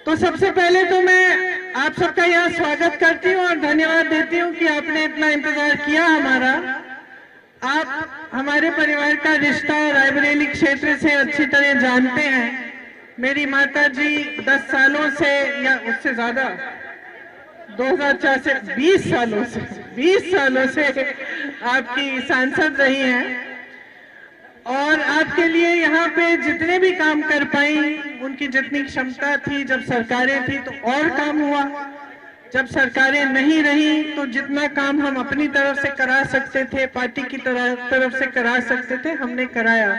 तो सबसे पहले तो मैं आप सबका यहाँ स्वागत करती हूँ और धन्यवाद देती हूँ कि आपने इतना इंतजार किया हमारा। आप हमारे परिवार का रिश्ता रायबरेली क्षेत्र से अच्छी तरह जानते हैं। मेरी माता जी 10 सालों से या उससे ज्यादा 2004 से 20 सालों से आपकी सांसद रही हैं और आपके लिए यहाँ पे जितने भी काम कर पाई, उनकी जितनी क्षमता थी, जब सरकारें थी तो और काम हुआ, जब सरकारें नहीं रही तो जितना काम हम अपनी तरफ से करा सकते थे, पार्टी की तरफ से करा सकते थे, हमने कराया।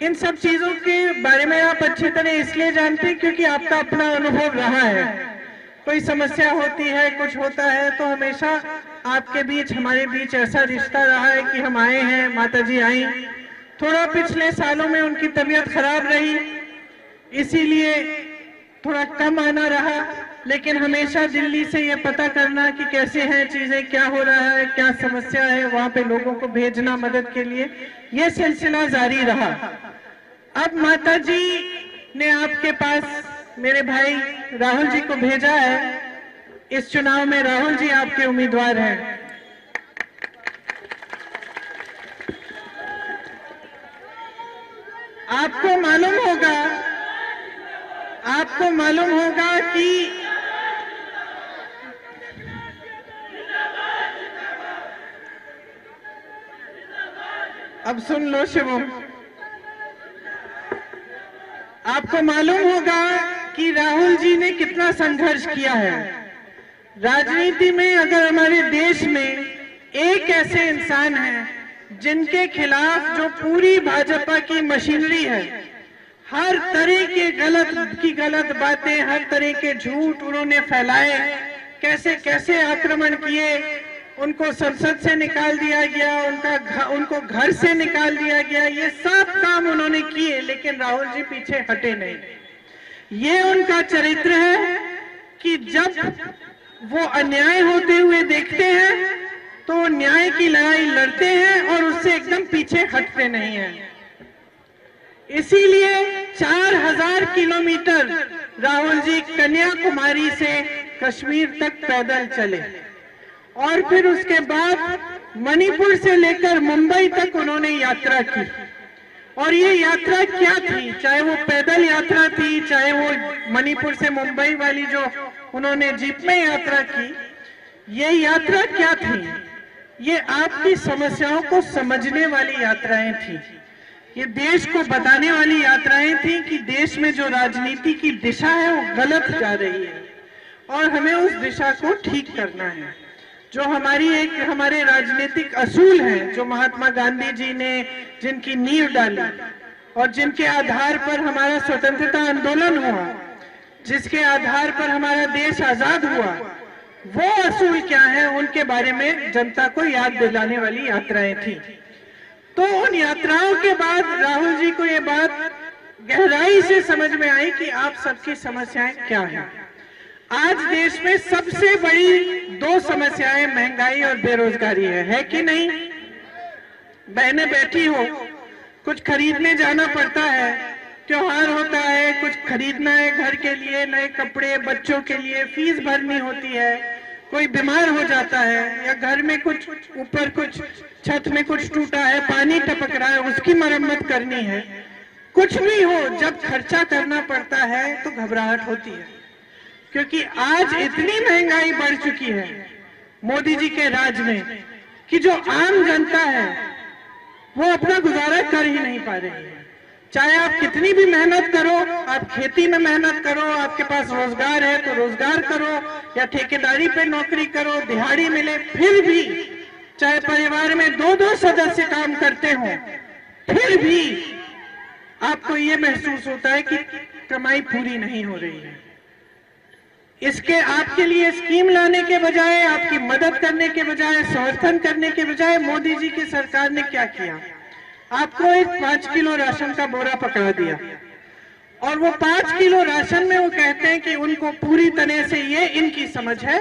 इन सब चीजों के बारे में आप अच्छी तरह इसलिए जानते हैं क्योंकि आपका अपना अनुभव रहा है। कोई समस्या होती है, कुछ होता है तो हमेशा आपके बीच, हमारे बीच ऐसा रिश्ता रहा है कि हम आए हैं, माता जी आई। थोड़ा पिछले सालों में उनकी तबीयत खराब रही, इसीलिए थोड़ा कम आना रहा, लेकिन हमेशा दिल्ली से ये पता करना कि कैसे हैं चीजें, क्या हो रहा है, क्या समस्या है, वहां पे लोगों को भेजना मदद के लिए, ये सिलसिला जारी रहा। अब माता जी ने आपके पास मेरे भाई राहुल जी को भेजा है। इस चुनाव में राहुल जी आपके उम्मीदवार हैं। आपको मालूम होगा कि अब सुन लो शिवम, आपको मालूम होगा कि राहुल जी ने कितना संघर्ष किया है राजनीति में। अगर हमारे देश में एक ऐसे इंसान हैं जिनके खिलाफ जो पूरी भाजपा की मशीनरी है, हर तरह के गलत बातें, हर तरह के झूठ उन्होंने फैलाए, कैसे कैसे आक्रमण किए, उनको संसद से निकाल दिया गया, उनको घर से निकाल दिया गया, ये सब काम उन्होंने किए, लेकिन राहुल जी पीछे हटे नहीं। ये उनका चरित्र है कि जब वो अन्याय होते हुए देखते हैं तो न्याय की लड़ाई लड़ते हैं और उससे एकदम पीछे हटते नहीं हैं। इसीलिए 4000 किलोमीटर राहुल जी कन्याकुमारी से कश्मीर तक पैदल चले और फिर उसके बाद मणिपुर से लेकर मुंबई तक उन्होंने यात्रा की। और ये यात्रा क्या थी, चाहे वो पैदल यात्रा थी, चाहे वो मणिपुर से मुंबई वाली जो उन्होंने जीप में यात्रा की, ये यात्रा क्या थी? ये आपकी समस्याओं को समझने वाली यात्राएं थी। ये देश को बताने वाली यात्राएं थी कि देश में जो राजनीति की दिशा है वो गलत जा रही है और हमें उस दिशा को ठीक करना है। जो हमारे राजनीतिक असूल हैं, जो महात्मा गांधी जी ने जिनकी नींव डाली और जिनके आधार पर हमारा स्वतंत्रता आंदोलन हुआ, जिसके आधार पर हमारा देश आजाद हुआ, वो असूल क्या है, उनके बारे में जनता को याद दिलाने वाली यात्राएं थी। तो उन यात्राओं के बाद राहुल जी को ये बात गहराई से समझ में आई कि आप सबकी समस्याएं क्या हैं। आज देश में सबसे बड़ी 2 समस्याएं महंगाई और बेरोजगारी है कि नहीं? बहनें बैठी हो, कुछ खरीदने जाना पड़ता है, त्योहार होता है, कुछ खरीदना है घर के लिए, नए कपड़े, बच्चों के लिए फीस भरनी होती है, कोई बीमार हो जाता है या घर में कुछ ऊपर कुछ छत में कुछ टूटा है, पानी टपक रहा है, उसकी मरम्मत करनी है। कुछ भी हो, जब खर्चा करना पड़ता है तो घबराहट होती है, क्योंकि आज इतनी महंगाई बढ़ चुकी है मोदी जी के राज में कि जो आम जनता है वो अपना गुजारा कर ही नहीं पा रही है। चाहे आप कितनी भी मेहनत करो, आप खेती में मेहनत करो, आपके पास रोजगार है तो रोजगार करो या ठेकेदारी पे नौकरी करो, दिहाड़ी मिले, फिर भी चाहे परिवार में 2-2 सदस्य काम करते हो, फिर भी आपको ये महसूस होता है कि कमाई पूरी नहीं हो रही है। इसके आपके लिए स्कीम लाने के बजाय, आपकी मदद करने के बजाय, समर्थन करने के बजाय मोदी जी की सरकार ने क्या किया? आपको एक 5 किलो राशन का बोरा पकड़ा दिया और वो 5 किलो राशन में वो कहते हैं कि उनको पूरी तरह से ये इनकी समझ है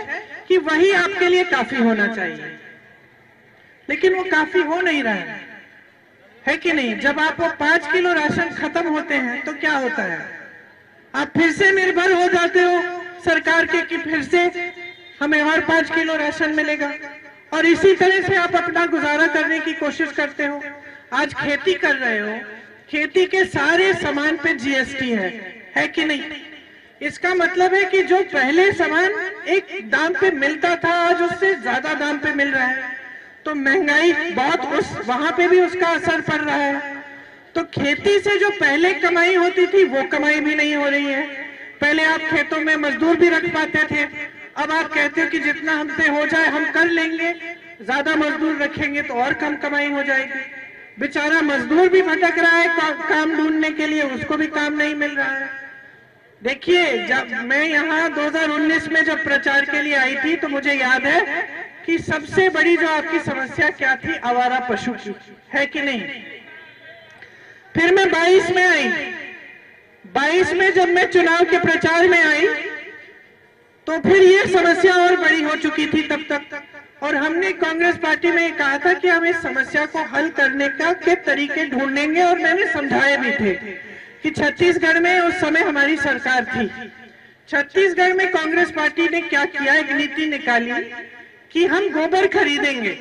कि वही आपके लिए काफी होना चाहिए, लेकिन वो काफी हो नहीं रहा है कि नहीं? जब आप वो 5 किलो राशन खत्म होते हैं तो क्या होता है? आप फिर से निर्भर हो जाते हो सरकार के कि फिर से हमें और 5 किलो राशन मिलेगा, और इसी तरह से आप अपना गुजारा करने की कोशिश करते हो। आज खेती कर रहे हो, खेती के सारे सामान पे जीएसटी है कि नहीं? इसका मतलब है कि जो पहले सामान एक दाम पे मिलता था आज उससे ज्यादा दाम पे मिल रहा है, तो महंगाई बहुत वहां पे भी उसका असर पड़ रहा है। तो खेती से जो पहले कमाई होती थी वो कमाई भी नहीं हो रही है। पहले आप खेतों में मजदूर भी रख पाते थे, अब आप कहते हो कि जितना हमसे हो जाए हम कर लेंगे, ज्यादा मजदूर रखेंगे तो और कम कमाई हो जाएगी। बेचारा मजदूर भी भटक रहा है काम ढूंढने के लिए, उसको भी काम नहीं मिल रहा है। देखिए, जब मैं यहाँ 2019 में जब प्रचार के लिए आई थी तो मुझे याद है कि सबसे बड़ी जो आपकी समस्या क्या थी, आवारा पशु की, है कि नहीं? फिर मैं 22 में आई, 22 में जब मैं चुनाव के प्रचार में आई तो फिर ये समस्या और बड़ी हो चुकी थी तब तक, और हमने कांग्रेस पार्टी में कहा था कि हम इस समस्या को हल करने के तरीके ढूंढेंगे, और मैंने समझाए भी थे कि छत्तीसगढ़ में उस समय हमारी सरकार थी। छत्तीसगढ़ में कांग्रेस पार्टी ने क्या किया, एक नीति निकाली कि हम गोबर खरीदेंगे,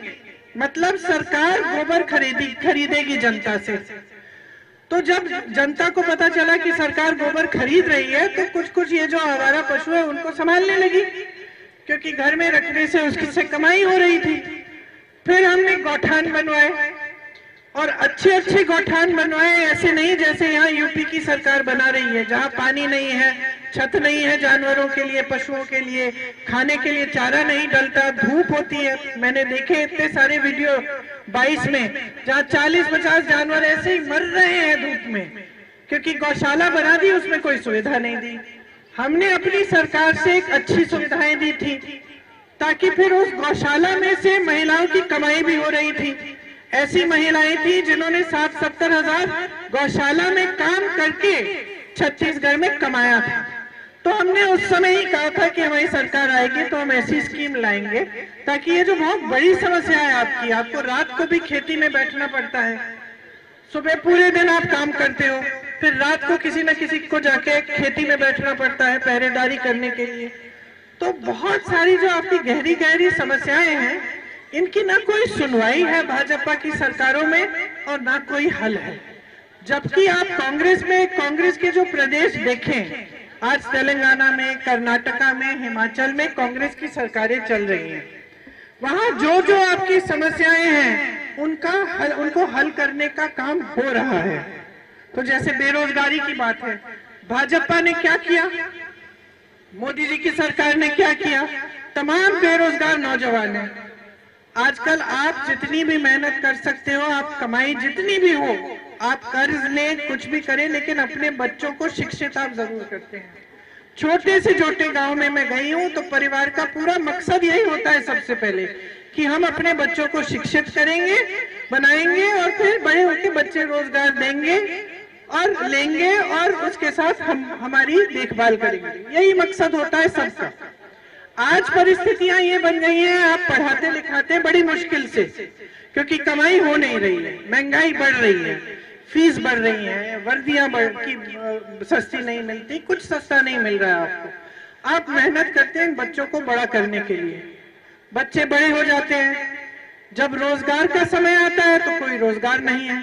मतलब सरकार गोबर खरीदेगी जनता से। तो जब जनता को पता चला कि सरकार गोबर खरीद रही है तो कुछ ये जो आवारा पशु है उनको संभालने लगी, क्योंकि घर में रखने से उससे कमाई हो रही थी। फिर हमने गौठान बनवाए, और अच्छे गौठान बनवाए, ऐसे नहीं जैसे यहाँ यूपी की सरकार बना रही है, जहाँ पानी नहीं है, छत नहीं है जानवरों के लिए, पशुओं के लिए, खाने के लिए चारा नहीं डलता, धूप होती है। मैंने देखे इतने सारे वीडियो 22 में, जहाँ 40-50 जानवर ऐसे ही मर रहे हैं धूप में, क्योंकि गौशाला बना दी, उसमें कोई सुविधा नहीं दी। हमने अपनी सरकार से एक अच्छी सुविधाएं दी थी, ताकि फिर उस गौशाला में से महिलाओं की कमाई भी हो रही थी। ऐसी महिलाएं थी जिन्होंने 60-70 हजार गौशाला में काम करके छत्तीसगढ़ में कमाया था। तो हमने उस समय ही कहा था कि हमारी सरकार आएगी तो हम ऐसी स्कीम लाएंगे ताकि ये जो बहुत बड़ी समस्या है आपकी, आपको रात को भी खेती में बैठना पड़ता है, सुबह पूरे दिन आप काम करते हो, फिर रात को किसी न किसी को जाके खेती में बैठना पड़ता है पहरेदारी करने के लिए। तो बहुत सारी जो आपकी गहरी गहरी समस्याएं हैं, इनकी ना कोई सुनवाई है भाजपा की सरकारों में और ना कोई हल है। जबकि आप कांग्रेस के जो प्रदेश देखें, आज तेलंगाना में, कर्नाटका में, हिमाचल में कांग्रेस की सरकारें चल रही हैं, वहां जो आपकी समस्याएं हैं उनको हल करने का काम हो रहा है। तो जैसे बेरोजगारी की बात है, भाजपा ने क्या किया, मोदी जी की सरकार ने क्या किया, तमाम बेरोजगार नौजवान हैं। आजकल आप जितनी भी मेहनत कर सकते हो, आप कमाई जितनी भी हो, आप कर्ज लें, कुछ भी करें, लेकिन अपने बच्चों को शिक्षित आप जरूर करते हैं। छोटे से छोटे गांव में मैं गई हूं तो परिवार का पूरा मकसद यही होता है सबसे पहले कि हम अपने बच्चों को शिक्षित करेंगे, बनाएंगे, और फिर बड़े होकर बच्चे रोजगार देंगे और लेंगे, और उसके साथ हम हमारी देखभाल करेंगे। यही मकसद होता है सबका। आज परिस्थितियां ये बन गई हैं, आप पढ़ाते लिखाते बड़ी मुश्किल से, क्योंकि कमाई हो नहीं रही है, महंगाई बढ़ रही है, फीस बढ़ रही है, वर्दियां सस्ती नहीं मिलती, कुछ सस्ता नहीं मिल रहा है आपको। आप मेहनत करते हैं बच्चों को बड़ा करने के लिए, बच्चे बड़े हो जाते हैं, जब रोजगार का समय आता है तो कोई रोजगार नहीं है,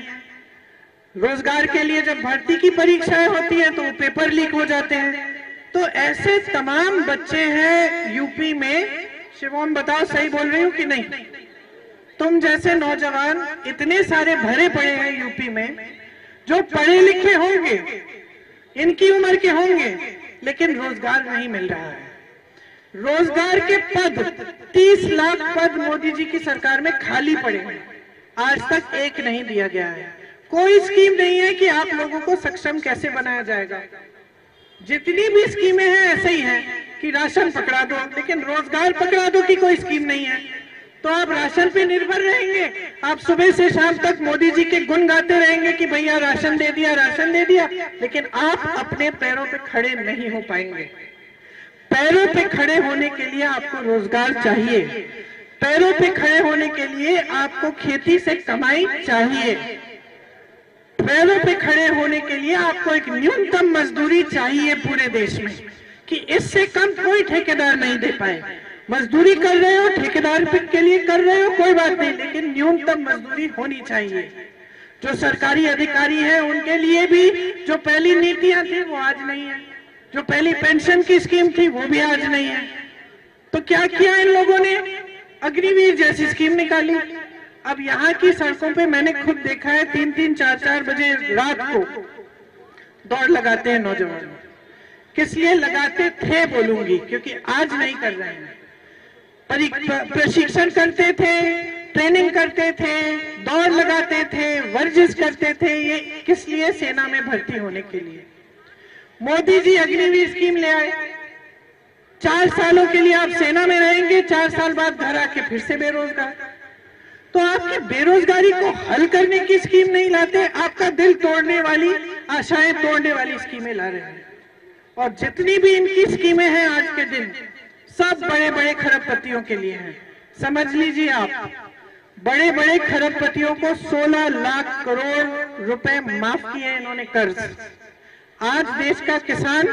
रोजगार के लिए जब भर्ती की परीक्षाएं होती है तो पेपर लीक हो जाते हैं। तो ऐसे तमाम बच्चे हैं यूपी में। शिवम बताओ, सही बोल रही हूँ कि नहीं? तुम जैसे नौजवान इतने सारे भरे पड़े हैं यूपी में, जो पढ़े लिखे होंगे, इनकी उम्र के होंगे, लेकिन रोजगार नहीं मिल रहा है। रोजगार के पद 30 लाख पद मोदी जी की सरकार में खाली पड़े हैं, आज तक एक नहीं दिया गया है। कोई स्कीम नहीं है कि आप लोगों को सक्षम कैसे बनाया जाएगा। जितनी भी स्कीमें हैं ऐसे ही हैं कि राशन पकड़ा दो, लेकिन रोजगार पकड़ा दो की कोई स्कीम नहीं है। तो आप राशन पे निर्भर रहेंगे, आप सुबह से शाम तक मोदी जी के गुण गाते रहेंगे कि भैया राशन दे दिया, राशन दे दिया, लेकिन आप अपने पैरों पे खड़े नहीं हो पाएंगे। पैरों पे खड़े होने के लिए आपको रोजगार चाहिए, पैरों पे खड़े होने के लिए आपको खेती से कमाई चाहिए, पैरों पे खड़े होने के लिए आपको एक न्यूनतम मजदूरी चाहिए पूरे देश में, कि इससे कम कोई ठेकेदार नहीं दे पाए। मजदूरी कर रहे हो, ठेकेदार के लिए कर रहे हो, कोई बात नहीं, लेकिन न्यूनतम मजदूरी होनी चाहिए। जो सरकारी अधिकारी हैं उनके लिए भी जो पहली नीतियां थी वो आज नहीं है, जो पहली पेंशन की स्कीम थी वो भी आज नहीं है। तो क्या किया इन लोगों ने? अग्निवीर जैसी स्कीम निकाली। अब यहाँ की सड़कों पे मैंने खुद देखा है 3-3, 4-4 बजे रात को दौड़ लगाते हैं नौजवान। किस लिए लगाते थे बोलूंगी, क्योंकि आज नहीं कर रहे हैं। प्रशिक्षण करते थे, ट्रेनिंग करते थे, दौड़ लगाते थे, वर्जिश करते थे। ये किस लिए? सेना में भर्ती होने के लिए। मोदी जी अग्निवीर स्कीम ले आए। 4 सालों के लिए आप सेना में रहेंगे, 4 साल बाद घर आके फिर से बेरोजगार। तो आपकी बेरोजगारी को हल करने की स्कीम नहीं लाते, आपका दिल तोड़ने वाली, आशाएं तोड़ने वाली स्कीमें ला रहे हैं। और जितनी भी इनकी स्कीमें हैं आज के दिन, सब बड़े बड़े खरबपतियों के लिए हैं। समझ लीजिए आप, बड़े बड़े खरबपतियों को 16 लाख करोड़ रुपए माफ किए इन्होंने कर्ज। आज देश का किसान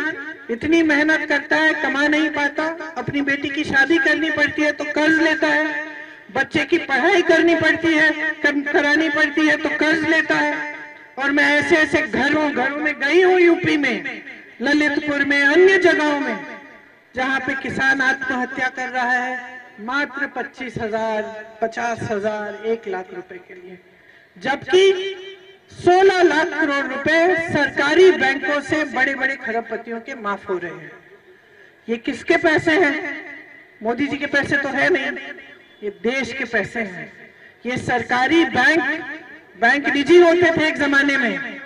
इतनी मेहनत करता है, कमा नहीं पाता, अपनी बेटी की शादी करनी पड़ती है तो कर्ज लेता है, बच्चे की पढ़ाई करनी पड़ती है, करानी पड़ती है तो कर्ज लेता है। और मैं ऐसे ऐसे घरों में गई हूँ, यूपी में, ललितपुर में, अन्य जगहों में, जहाँ पे किसान आत्महत्या कर रहा है मात्र 25,000, 50,000, 1 लाख रुपए के लिए, जबकि 16 लाख करोड़ रुपए सरकारी बैंकों से बड़े बड़े खरबपतियों के माफ हो रहे हैं। ये किसके पैसे हैं? मोदी जी के पैसे तो है नहीं, ये देश के पैसे हैं। ये सरकारी बैंक निजी होते थे एक जमाने में,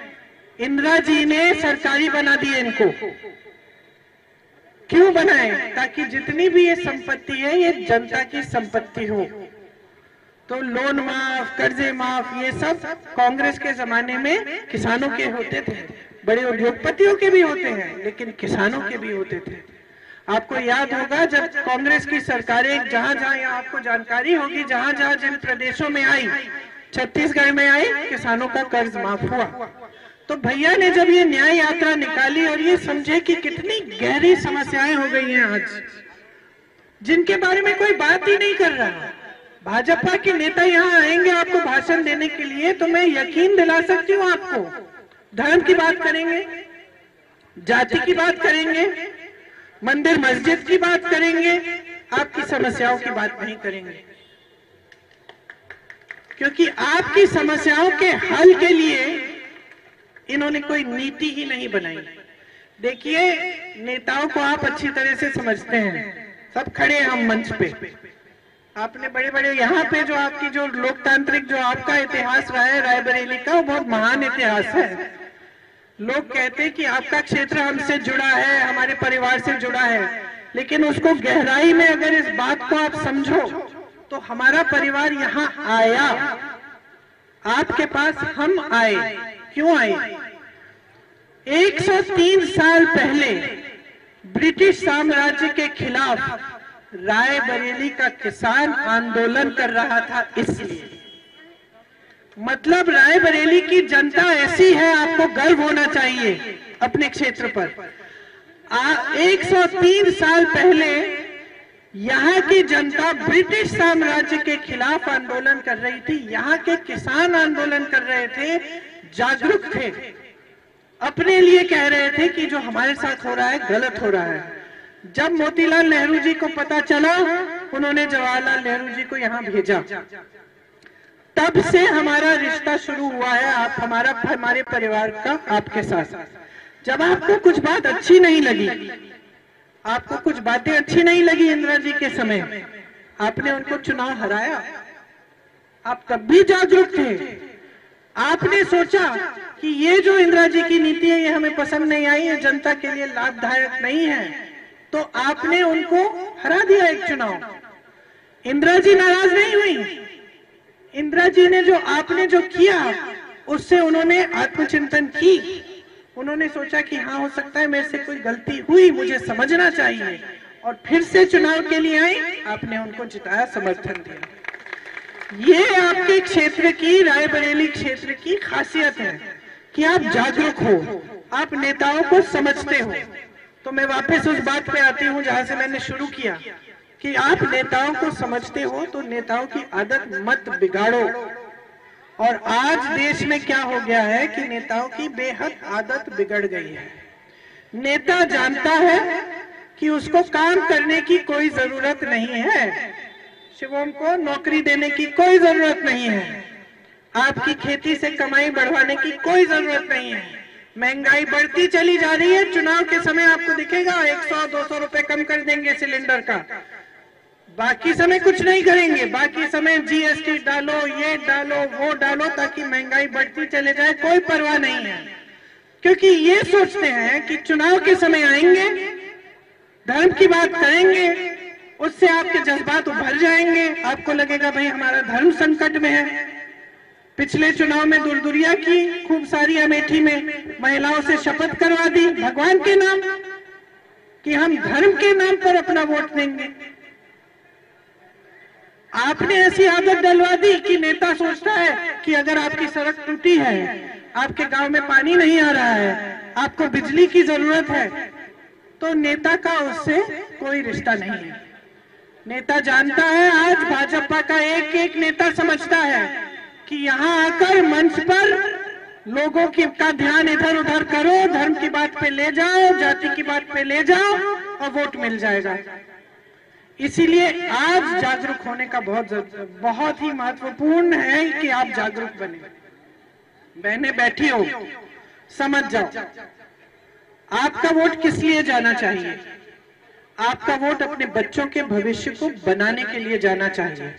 इंदिरा जी ने सरकारी बना दिए इनको। क्यों बनाए? ताकि जितनी भी ये संपत्ति है ये जनता की संपत्ति हो। तो लोन माफ, कर्जे माफ, ये सब कांग्रेस के जमाने में किसानों के होते थे, बड़े उद्योगपतियों के भी होते हैं, लेकिन किसानों के भी होते थे। आपको याद होगा जब कांग्रेस की सरकारें जहां जहां आपको जानकारी होगी, जहां जहां जिन प्रदेशों में आई, छत्तीसगढ़ में आई, किसानों का कर्ज माफ हुआ। तो भैया ने जब ये न्याय यात्रा निकाली और ये समझे कि कितनी गहरी समस्याएं हो गई हैं आज, जिनके बारे में कोई बात ही नहीं कर रहा। भाजपा के नेता यहाँ आएंगे आपको भाषण देने के लिए, तो मैं यकीन दिला सकती हूँ आपको, धर्म की बात करेंगे, जाति की बात करेंगे, मंदिर मस्जिद की बात करेंगे, आपकी समस्याओं की बात नहीं करेंगे। क्योंकि आपकी समस्याओं के हल के लिए इन्होंने कोई नीति ही नहीं बनाई। देखिए, नेताओं को आप अच्छी तरह से समझते हैं, सब खड़े हैं हम मंच पे। आपने बड़े बड़े यहाँ पे जो आपकी जो लोकतांत्रिक जो आपका इतिहास रहा है रायबरेली का, वो बहुत महान इतिहास है। लोग कहते हैं कि आपका क्षेत्र हमसे जुड़ा है, हमारे परिवार से जुड़ा है, लेकिन उसको गहराई में अगर इस बात को आप समझो तो हमारा परिवार यहाँ आया, आपके पास हम आए। क्यों आए? 103 साल पहले ब्रिटिश साम्राज्य के खिलाफ रायबरेली का किसान आंदोलन कर रहा था, इसलिए। मतलब रायबरेली की जनता ऐसी है, आपको गर्व होना चाहिए अपने क्षेत्र पर। 103 साल पहले यहाँ की जनता ब्रिटिश साम्राज्य के खिलाफ आंदोलन कर रही थी, यहाँ के किसान आंदोलन कर रहे थे, जागरूक थे, अपने लिए कह रहे थे कि जो हमारे साथ हो रहा है गलत हो रहा है। जब मोतीलाल नेहरू जी को पता चला, उन्होंने जवाहरलाल नेहरू जी को यहाँ भेजा। तब से हमारा रिश्ता शुरू हुआ है, आप हमारे परिवार का आपके साथ। जब आपको कुछ बात अच्छी नहीं लगी, आपको कुछ बातें अच्छी नहीं लगी इंदिरा जी के समय, आपने उनको चुनाव हराया। आप तब भी जागरूक थे। आपने सोचा कि ये जो इंदिरा जी की नीति है ये हमें पसंद नहीं आई, ये जनता के लिए लाभदायक नहीं है, तो आपने उनको हरा दिया एक चुनाव। इंदिरा जी नाराज नहीं हुई। इंदिरा जी ने जो आपने जो किया उससे उन्होंने आत्मचिंतन की। उन्होंने सोचा कि हाँ, हो सकता है मेरे से कोई गलती हुई, मुझे समझना चाहिए, और फिर से चुनाव के लिए आई, आपने उनको जिताया, समर्थन दिया। ये आपके क्षेत्र की, रायबरेली क्षेत्र की खासियत है कि आप जागरूक हो, आप नेताओं को समझते हो। तो मैं वापस उस बात पे आती हूँ जहां से मैंने शुरू किया कि आप नेताओं को समझते हो तो नेताओं की आदत मत बिगाड़ो। और आज देश में क्या हो गया है कि नेताओं की बेहद आदत बिगड़ गई है। नेता जानता है कि उसको काम करने की कोई जरूरत नहीं है, शिवम को नौकरी देने की कोई जरूरत नहीं है, आपकी खेती से कमाई बढ़वाने की कोई जरूरत नहीं है। महंगाई बढ़ती चली जा रही है, चुनाव के समय आपको दिखेगा 100-200 रुपए कम कर देंगे सिलेंडर का, बाकी समय कुछ नहीं करेंगे। बाकी समय जीएसटी डालो, ये डालो, वो डालो, ताकि महंगाई बढ़ती चले जाए, कोई परवाह नहीं है। क्योंकि ये सोचते हैं कि चुनाव के समय आएंगे, धर्म की बात करेंगे, उससे आपके जज्बात उभर जाएंगे, आपको लगेगा भाई हमारा धर्म संकट में है। पिछले चुनाव में दुरदुरिया की खूब सारी अमेठी में महिलाओं से शपथ करवा दी भगवान के नाम कि हम धर्म के नाम पर अपना वोट देंगे। आपने ऐसी आदत डलवा दी कि नेता सोचता है कि अगर आपकी सड़क टूटी है, आपके गांव में पानी नहीं आ रहा है, आपको बिजली की जरूरत है, तो नेता का उससे कोई रिश्ता नहीं है। नेता जानता है, आज भाजपा का एक एक नेता समझता है कि यहाँ आकर मंच पर लोगों का ध्यान इधर उधर करो, धर्म की बात पे ले जाओ, जाति की बात पे ले जाओ और वोट मिल जाएगा। इसीलिए आज जागरूक होने का बहुत ही महत्वपूर्ण है कि आप जागरूक बने। बहनें बैठी हो, समझ जाओ आपका वोट किस लिए जाना चाहिए। आपका वोट अपने बच्चों के भविष्य को बनाने के लिए जाना चाहिए।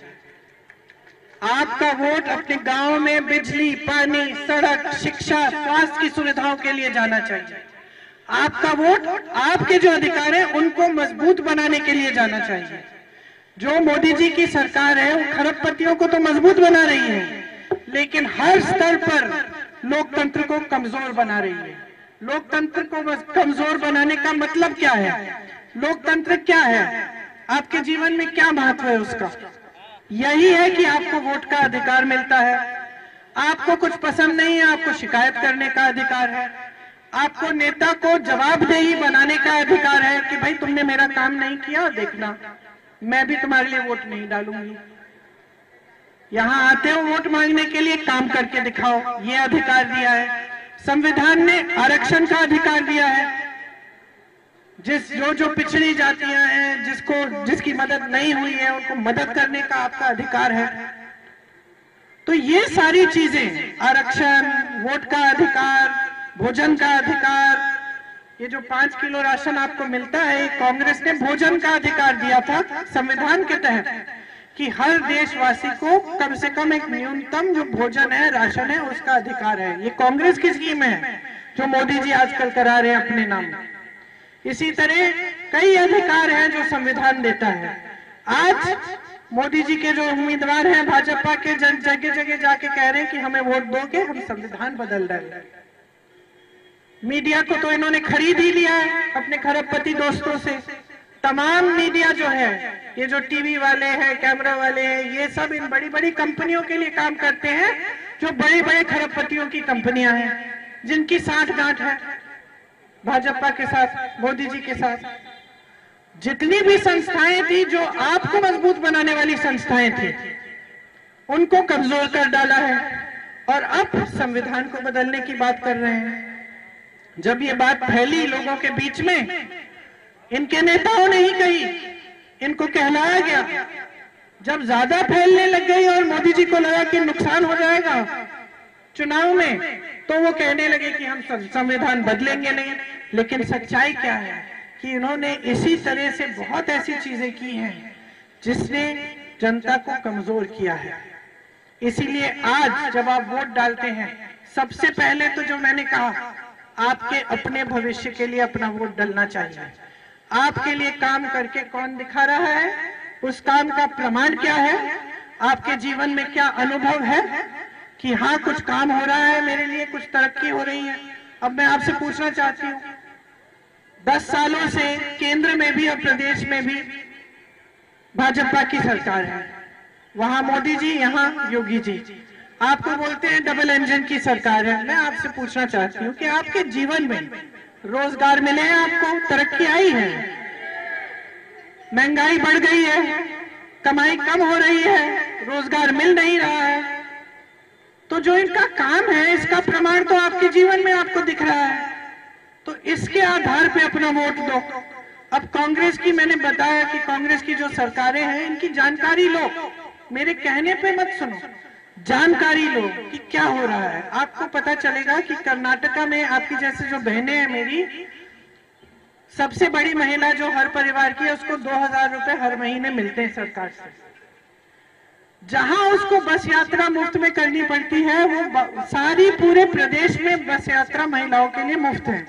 आपका वोट अपने गांव में बिजली, पानी, सड़क, शिक्षा, स्वास्थ्य की सुविधाओं के लिए जाना चाहिए। आपका वोट आपके जो अधिकार है उनको मजबूत बनाने के लिए जाना चाहिए। जो मोदी जी की सरकार है वो खरबपतियों को तो मजबूत बना रही है, लेकिन हर स्तर पर लोकतंत्र को कमजोर बना रही है। लोकतंत्र को कमजोर बनाने का मतलब क्या है? लोकतंत्र क्या है? आपके जीवन में क्या महत्व है उसका? यही है कि आपको वोट का अधिकार मिलता है। आपको कुछ पसंद नहीं है, आपको शिकायत करने का अधिकार है। आपको नेता को जवाबदेही बनाने का अधिकार है कि भाई तुमने मेरा काम नहीं किया, देखना मैं भी तुम्हारे लिए वोट नहीं डालूंगी। यहाँ आते हो वोट मांगने के लिए, काम करके दिखाओ, ये अधिकार दिया है। संविधान ने आरक्षण का अधिकार दिया है। जो पिछड़ी जातियां हैं, जिसकी मदद नहीं हुई है, उनको मदद करने का आपका अधिकार है। तो ये सारी चीजें, आरक्षण, वोट का अधिकार, भोजन का अधिकार, ये जो 5 किलो राशन आपको मिलता है, कांग्रेस ने भोजन का अधिकार दिया था संविधान के तहत कि हर देशवासी को कम से कम एक न्यूनतम जो भोजन है, राशन है, उसका अधिकार है। ये कांग्रेस की स्कीम है जो मोदी जी आजकल करा रहे हैं अपने नाम। इसी तरह कई अधिकार हैं जो संविधान देता है। आज मोदी जी के जो उम्मीदवार हैं भाजपा के, जगह जगह जाके कह रहे हैं कि हमें वोट दोगे, हम संविधान बदल रहे हैं। मीडिया को तो इन्होंने खरीद ही लिया है अपने खरबपति दोस्तों से। तमाम मीडिया जो है, ये जो टीवी वाले हैं, कैमरा वाले हैं, ये सब इन बड़ी बड़ी कंपनियों के लिए काम करते हैं, जो बड़े बड़े खरबपतियों की कंपनियां हैं, जिनकी साठगांठ है भाजपा के साथ, मोदी जी के साथ। जितनी भी संस्थाएं थी जो आपको मजबूत बनाने वाली संस्थाएं थी, उनको कमजोर कर डाला है और अब संविधान को बदलने की बात कर रहे हैं। जब ये बात फैली लोगों के बीच में, इनके नेताओं ने ही कही, इनको कहलाया गया। जब ज्यादा फैलने लग गई और मोदी जी को लगा कि नुकसान हो जाएगा चुनाव में, तो वो कहने लगे कि हम संविधान बदलेंगे नहीं। लेकिन सच्चाई क्या है कि इन्होंने इसी तरह से बहुत ऐसी चीजें की हैं जिसने जनता को कमजोर किया है। इसीलिए आज जब आप वोट डालते हैं, सबसे पहले तो जो मैंने कहा, आपके अपने भविष्य के लिए अपना वोट डालना चाहिए। आपके लिए काम करके कौन दिखा रहा है, उस काम का प्रमाण क्या है, आपके जीवन में क्या अनुभव है कि हाँ कुछ काम हो रहा है मेरे लिए, कुछ तरक्की हो रही है। अब मैं आपसे पूछना चाहती हूँ, 10 सालों से केंद्र में भी और प्रदेश में भी भाजपा की सरकार है। वहां मोदी जी, यहाँ योगी जी। आपको बोलते हैं डबल इंजन की सरकार है। मैं आपसे पूछना चाहती हूँ कि आपके जीवन में रोजगार मिले हैं आपको, तरक्की आई है, महंगाई बढ़ गई है, कमाई कम हो रही है, रोजगार मिल नहीं रहा है। तो जो इनका काम है इसका प्रमाण तो आपके जीवन में आपको दिख रहा है, तो इसके आधार पे अपना वोट दो। अब कांग्रेस की मैंने बताया कि कांग्रेस की जो सरकारें हैं इनकी जानकारी लो, मेरे कहने पे मत सुनो, जानकारी लो कि क्या हो रहा है। आपको पता चलेगा कि कर्नाटका में आपकी जैसे जो बहनें हैं, मेरी सबसे बड़ी महिला जो हर परिवार की है उसको 2000 रुपए हर महीने मिलते हैं सरकार से। जहां उसको बस यात्रा मुफ्त में करनी पड़ती है, वो सारी पूरे प्रदेश में बस यात्रा महिलाओं के लिए मुफ्त है।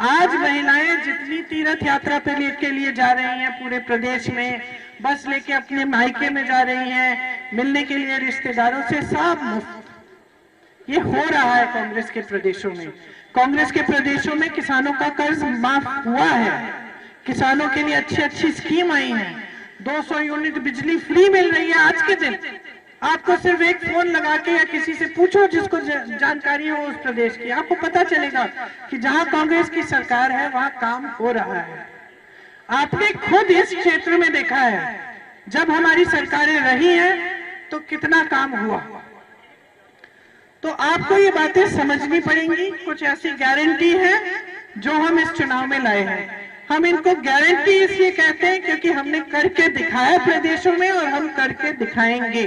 आज महिलाएं जितनी तीर्थ यात्रा के लिए जा रही हैं पूरे प्रदेश में, बस लेके अपने मायके में जा रही हैं, मिलने के लिए रिश्तेदारों से, सब मुफ्त। ये हो रहा है कांग्रेस के प्रदेशों में। कांग्रेस के प्रदेशों में किसानों का कर्ज माफ हुआ है, किसानों के लिए अच्छी अच्छी स्कीम आई है, 200 यूनिट बिजली फ्री मिल रही है आज के दिन। आपको सिर्फ एक फोन लगा के या किसी से पूछो जिसको जानकारी हो उस प्रदेश की, आपको पता चलेगा कि जहां कांग्रेस की सरकार है वहां काम हो रहा है। आपने खुद इस क्षेत्र में देखा है, जब हमारी सरकारें रही हैं तो कितना काम हुआ। तो आपको ये बातें समझनी पड़ेंगी। कुछ ऐसी गारंटी है जो हम इस चुनाव में लाए हैं। हम इनको गारंटी इसलिए कहते हैं क्योंकि हमने करके दिखाया प्रदेशों में और हम करके दिखाएंगे।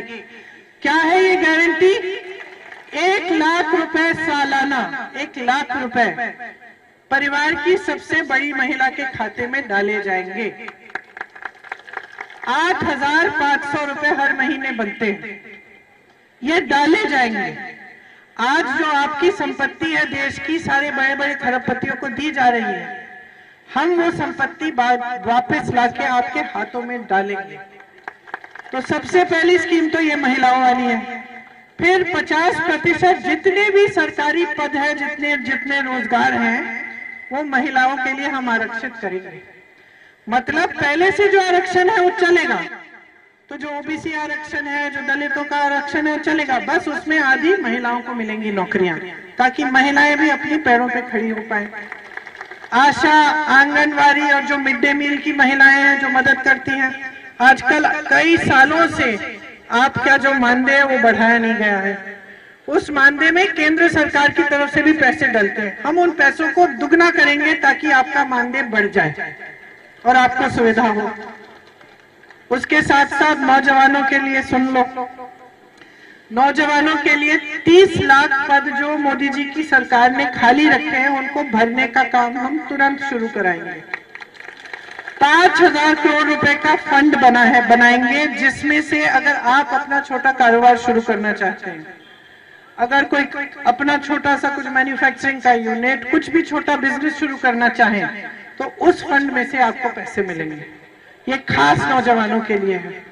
क्या है ये गारंटी? 1 लाख रुपए सालाना, 1 लाख रुपए परिवार की सबसे बड़ी महिला के खाते में डाले जाएंगे। 8500 रुपए हर महीने बनते हैं, ये डाले जाएंगे। आज जो आपकी संपत्ति है देश की, सारे बड़े बड़े खरबपतियों को दी जा रही है, हम वो संपत्ति वापस लाके आपके हाथों में डालेंगे। तो सबसे पहली स्कीम तो ये महिलाओं वाली है। फिर 50% जितने भी सरकारी पद है, जितने जितने रोजगार हैं, वो महिलाओं के लिए हम आरक्षित करेंगे। मतलब पहले से जो आरक्षण है वो चलेगा, तो जो ओबीसी आरक्षण है, जो दलितों का आरक्षण है, चलेगा, बस उसमें आधी महिलाओं को मिलेंगी नौकरियां, ताकि महिलाएं भी अपने पैरों पे खड़ी हो पाए। आशा, आंगनवाड़ी और जो मिड डे मील की महिलाएं हैं जो मदद करती हैं, आजकल कई सालों से आपका जो मानदेय है वो बढ़ाया नहीं गया है। उस मानदेय में केंद्र सरकार की तरफ से भी पैसे डलते हैं। हम उन पैसों को दुगना करेंगे ताकि आपका मानदेय बढ़ जाए और आपको सुविधा हो। उसके साथ साथ नौजवानों के लिए सुन लो, नौजवानों के लिए 30 लाख पद जो मोदी जी की सरकार ने खाली रखे हैं उनको भरने का काम हम तुरंत शुरू कराएंगे। 5000 करोड़ रुपए का फंड बनाएंगे, जिसमें से अगर आप अपना छोटा कारोबार शुरू करना चाहते हैं, अगर कोई अपना छोटा सा कुछ मैन्युफैक्चरिंग का यूनिट, कुछ भी छोटा बिजनेस शुरू करना चाहें, तो उस फंड में से आपको पैसे मिलेंगे। ये खास नौजवानों के लिए है।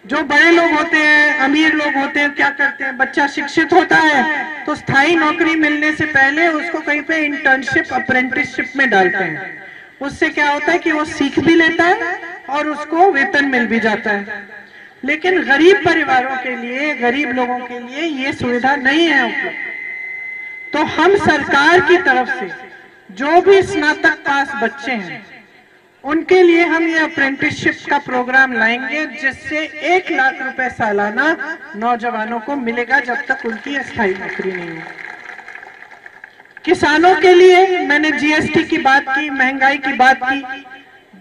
जो बड़े लोग होते हैं, अमीर लोग होते हैं, क्या करते हैं, बच्चा शिक्षित होता है तो स्थायी नौकरी मिलने से पहले उसको कहीं पे इंटर्नशिप, अप्रेंटिसशिप में डालते हैं। उससे क्या होता है कि वो सीख भी लेता है और उसको वेतन मिल भी जाता है। लेकिन गरीब परिवारों के लिए, गरीब लोगों के लिए ये सुविधा नहीं है उपलब्ध। तो हम सरकार की तरफ से जो भी स्नातक पास बच्चे हैं उनके लिए हम ये अप्रेंटिसशिप का प्रोग्राम लाएंगे, जिससे 1 लाख रुपए सालाना नौजवानों को मिलेगा जब तक उनकी अस्थायी नौकरी नहीं हो। किसानों के लिए मैंने जीएसटी की बात की, महंगाई की बात की।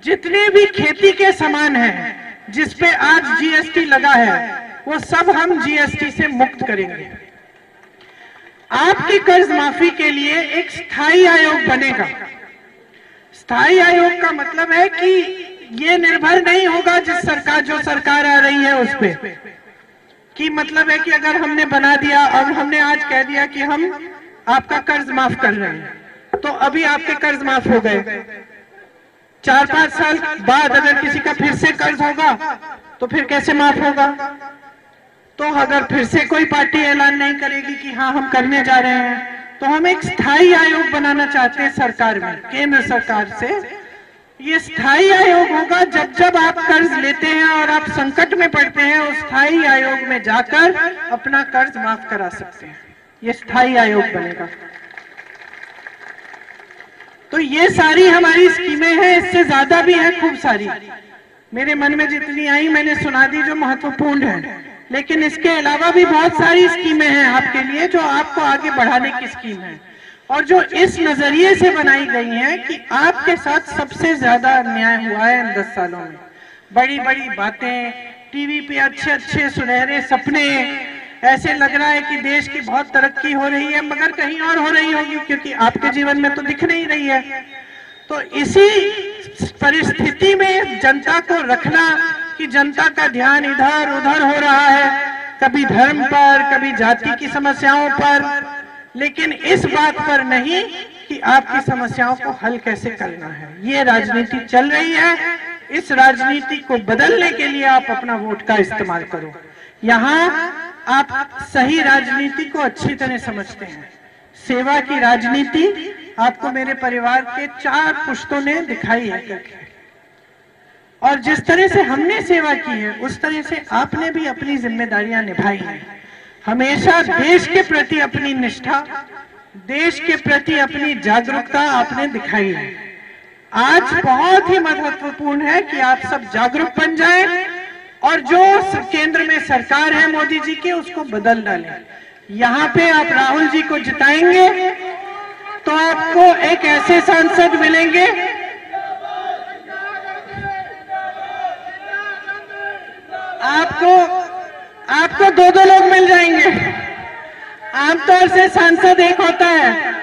जितने भी खेती के सामान हैं जिसपे आज जीएसटी लगा है, वो सब हम जीएसटी से मुक्त करेंगे। आपकी कर्ज माफी के लिए एक स्थायी आयोग बनेगा। स्थायी आयोग का मतलब है कि ये निर्भर नहीं होगा जो सरकार आ रही है उस पे, कि मतलब है कि अगर हमने बना दिया और हमने आज कह दिया कि हम आपका कर्ज माफ कर रहे हैं, तो अभी आपके कर्ज माफ हो गए। 4-5 साल बाद अगर किसी का फिर से कर्ज होगा तो फिर कैसे माफ होगा? तो अगर फिर से कोई पार्टी ऐलान नहीं करेगी कि हाँ हम करने जा रहे हैं, तो हम एक स्थायी आयोग बनाना चाहते हैं सरकार में, केंद्र सरकार से। ये स्थायी आयोग होगा, जब जब आप कर्ज लेते हैं और आप संकट में पड़ते हैं, उस स्थायी आयोग में जाकर अपना कर्ज माफ करा सकते हैं। ये स्थायी आयोग बनेगा। तो ये सारी हमारी स्कीमें हैं, इससे ज्यादा भी है खूब सारी। मेरे मन में जितनी आई मैंने सुना दी जो महत्वपूर्ण है, लेकिन इसके अलावा भी बहुत सारी स्कीमें हैं आपके लिए जो आपको आगे बढ़ाने की स्कीम है, और जो इस नजरिए से बनाई गई हैं कि आपके साथ सबसे ज्यादा अन्याय हुआ है इन 10 सालों में। बड़ी बड़ी बातें, टीवी पे अच्छे अच्छे सुनहरे सपने, ऐसे लग रहा है कि देश की बहुत तरक्की हो रही है, मगर कहीं और हो रही होगी, क्योंकि आपके जीवन में तो दिख नहीं रही है। तो इसी परिस्थिति में जनता को रखना कि जनता का ध्यान इधर उधर हो रहा है, कभी धर्म पर, कभी जाति की समस्याओं पर, लेकिन इस बात पर नहीं कि आपकी समस्याओं को हल कैसे करना है। ये राजनीति चल रही है, इस राजनीति को बदलने के लिए आप अपना वोट का इस्तेमाल करो। यहाँ आप सही राजनीति को अच्छी तरह समझते हैं। सेवा की राजनीति आपको मेरे परिवार के 4 पुश्तों ने दिखाई है, और जिस तरह से हमने सेवा की है उस तरह से आपने भी अपनी जिम्मेदारियां निभाई हैं। हमेशा देश के प्रति अपनी निष्ठा, देश के प्रति अपनी जागरूकता आपने दिखाई है। आज बहुत ही महत्वपूर्ण है कि आप सब जागरूक बन जाएं और जो केंद्र में सरकार है मोदी जी की उसको बदल डालें। यहाँ पे आप राहुल जी को जिताएंगे तो आपको एक ऐसे सांसद मिलेंगे, आपको 2-2 लोग मिल जाएंगे। आमतौर से सांसद एक होता है,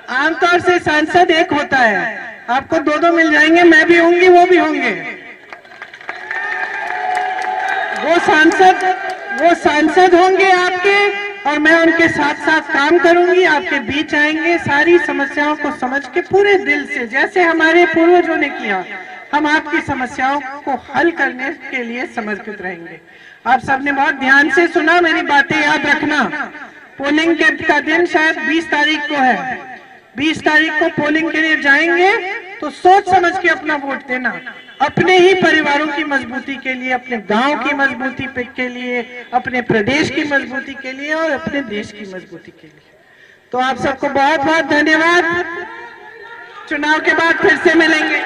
आमतौर से सांसद एक होता है, आपको 2-2 मिल जाएंगे। मैं भी होंगी, वो भी होंगे। वो सांसद होंगे आपके, और मैं उनके साथ साथ काम करूंगी, आपके बीच आएंगे, सारी समस्याओं को समझ के पूरे दिल से, जैसे हमारे पूर्वजों ने किया, हम आपकी समस्याओं को हल करने के लिए समर्पित रहेंगे। आप सबने बहुत ध्यान से सुना, मेरी बातें याद रखना। पोलिंग का दिन शायद 20 तारीख को है। 20 तारीख को पोलिंग के लिए जाएंगे तो सोच समझ के अपना वोट देना, अपने ही परिवारों की मजबूती के लिए, अपने गांव की मजबूती के लिए, अपने प्रदेश की मजबूती के लिए और अपने देश की मजबूती के लिए। तो आप सबको बहुत बहुत धन्यवाद। चुनाव के बाद फिर से मिलेंगे।